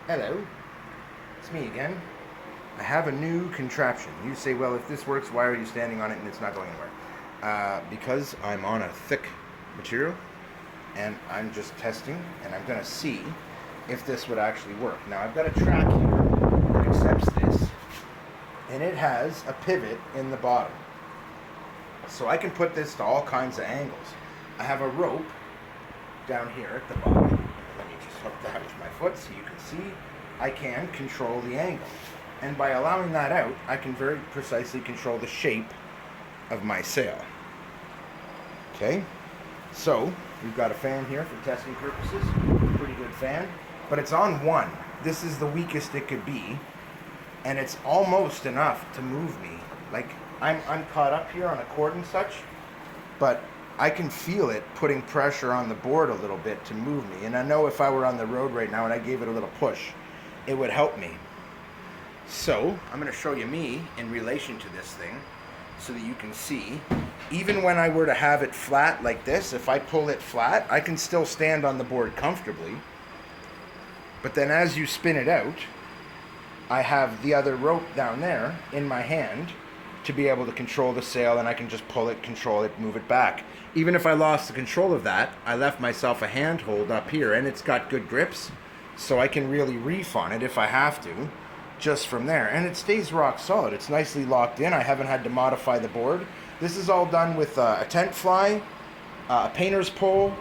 Hello, it's me again. I have a new contraption. You say, well, if this works, why are you standing on it and it's not going anywhere? Because I'm on a thick material and I'm just testing and I'm going to see if this would actually work. Now, I've got a track here that accepts this and it has a pivot in the bottom. So I can put this to all kinds of angles. I have a rope down here at the bottom. Let me just hook that with my foot so you can see I can control the angle. And by allowing that out, I can very precisely control the shape of my sail. Okay, so we've got a fan here for testing purposes. Pretty good fan, but it's on one. This is the weakest it could be, and it's almost enough to move me. Like I'm caught up here on a cord and such, but I can feel it putting pressure on the board a little bit to move me. And I know if I were on the road right now and I gave it a little push, it would help me. So I'm going to show you me in relation to this thing so that you can see. Even when I were to have it flat like this, if I pull it flat, I can still stand on the board comfortably. But then as you spin it out, I have the other rope down there in my hand to be able to control the sail, and I can just pull it, control it, move it back. Even if I lost the control of that, I left myself a handhold up here, and it's got good grips, so I can really reef on it if I have to, just from there. And it stays rock solid. It's nicely locked in. I haven't had to modify the board. This is all done with a tent fly, a painter's pole,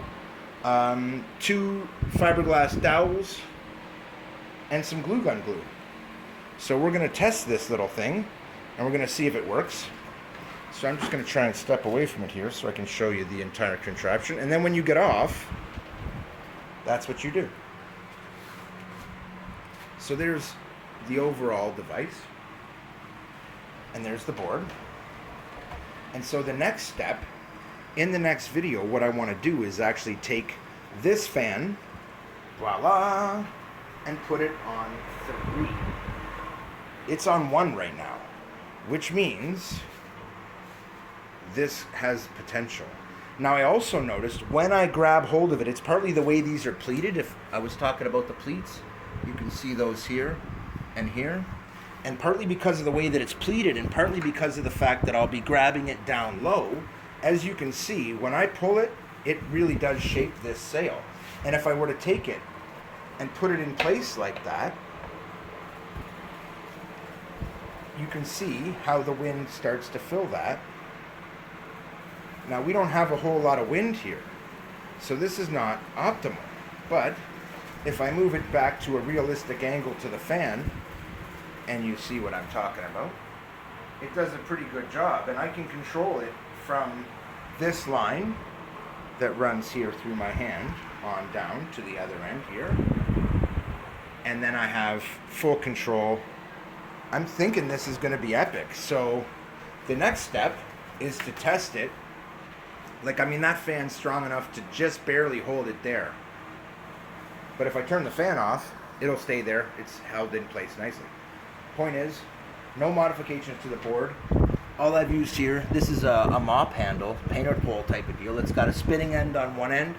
2 fiberglass dowels, and some glue gun glue. So we're going to test this little thing, and we're going to see if it works. So I'm just going to try and step away from it here so I can show you the entire contraption. And then when you get off, that's what you do. So there's the overall device, and there's the board. And so the next step, in the next video, what I want to do is actually take this fan, voila, and put it on 3. It's on 1 right now, which means this has potential. Now, I also noticed when I grab hold of it, it's partly the way these are pleated. If I was talking about the pleats, you can see those here and here. And partly because of the way that it's pleated, and partly because of the fact that I'll be grabbing it down low, as you can see, when I pull it, it really does shape this sail. And if I were to take it and put it in place like that, you can see how the wind starts to fill that. Now, we don't have a whole lot of wind here, so this is not optimal. But if I move it back to a realistic angle to the fan, and you see what I'm talking about, it does a pretty good job. And I can control it from this line that runs here through my hand on down to the other end here. And then I have full control. I'm thinking this is going to be epic. So the next step is to test it. Like, I mean, that fan's strong enough to just barely hold it there. But if I turn the fan off, it'll stay there. It's held in place nicely. Point is, no modifications to the board. All I've used here, this is a mop handle, painter pole type of deal. It's got a spinning end on one end,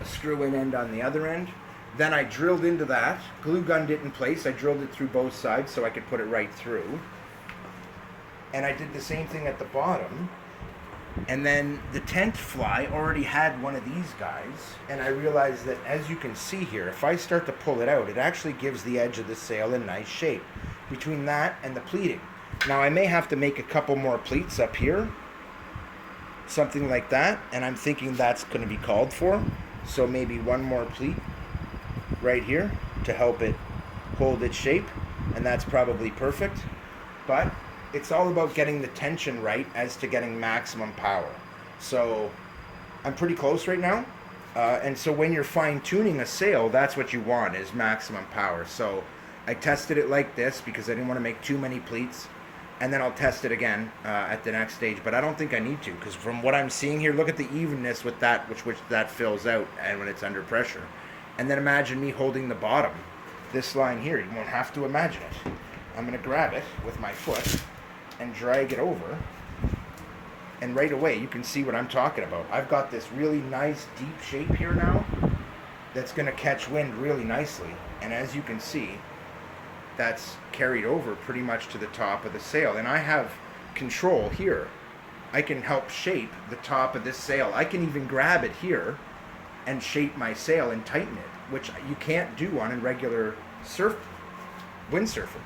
a screw-in end on the other end. Then I drilled into that, glue gunned it in place. I drilled it through both sides so I could put it right through. And I did the same thing at the bottom. And then the tent fly already had one of these guys. And I realized that, as you can see here, if I start to pull it out, it actually gives the edge of the sail a nice shape between that and the pleating. Now, I may have to make a couple more pleats up here, something like that, and I'm thinking that's going to be called for. So maybe one more pleat right here to help it hold its shape, and that's probably perfect. But it's all about getting the tension right as to getting maximum power. So I'm pretty close right now. And so when you're fine-tuning a sail, that's what you want, is maximum power. So I tested it like this because I didn't want to make too many pleats. And then I'll test it again at the next stage. But I don't think I need to, because from what I'm seeing here, look at the evenness with that, which that fills out and when it's under pressure. And then imagine me holding the bottom, this line here. You won't have to imagine it. I'm going to grab it with my foot and drag it over, and right away you can see what I'm talking about. I've got this really nice deep shape here now, that's going to catch wind really nicely. And as you can see, that's carried over pretty much to the top of the sail. And I have control here. I can help shape the top of this sail. I can even grab it here and shape my sail and tighten it, which you can't do on a regular windsurfer.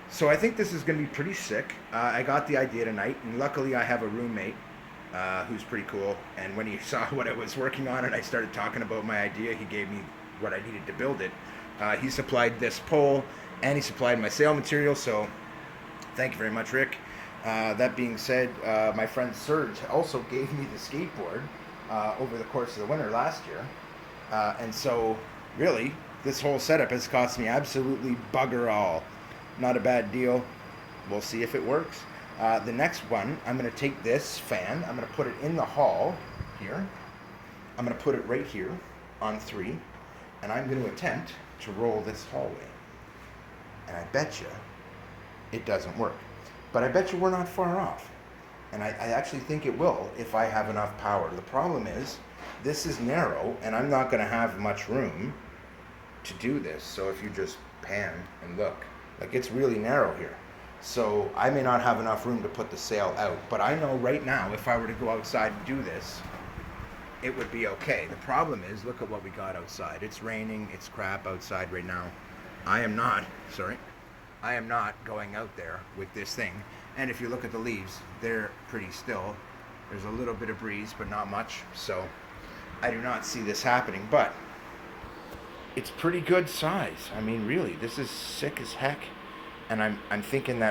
So I think this is going to be pretty sick. I got the idea tonight, and luckily I have a roommate who's pretty cool. And when he saw what I was working on and I started talking about my idea, he gave me what I needed to build it. He supplied this pole, and he supplied my sail material, so thank you very much, Rick. That being said, my friend Serge also gave me the skateboard over the course of the winter last year. And so, really, this whole setup has cost me absolutely bugger all. Not a bad deal. We'll see if it works. The next one, I'm going to take this fan, I'm going to put it in the hall here. I'm going to put it right here on 3, and I'm going to attempt to roll this hallway. And I bet you it doesn't work. But I bet you we're not far off. And I actually think it will if I have enough power. The problem is, this is narrow, and I'm not going to have much room to do this. So if you just pan and look, like, it's really narrow here. So I may not have enough room to put the sail out. But I know right now, if I were to go outside and do this, it would be okay. The problem is, look at what we got outside. It's raining, it's crap outside right now. I am not going out there with this thing. And if you look at the leaves, they're pretty still. There's a little bit of breeze, but not much. So I do not see this happening, but it's pretty good size. I mean, really, this is sick as heck. And I'm thinking that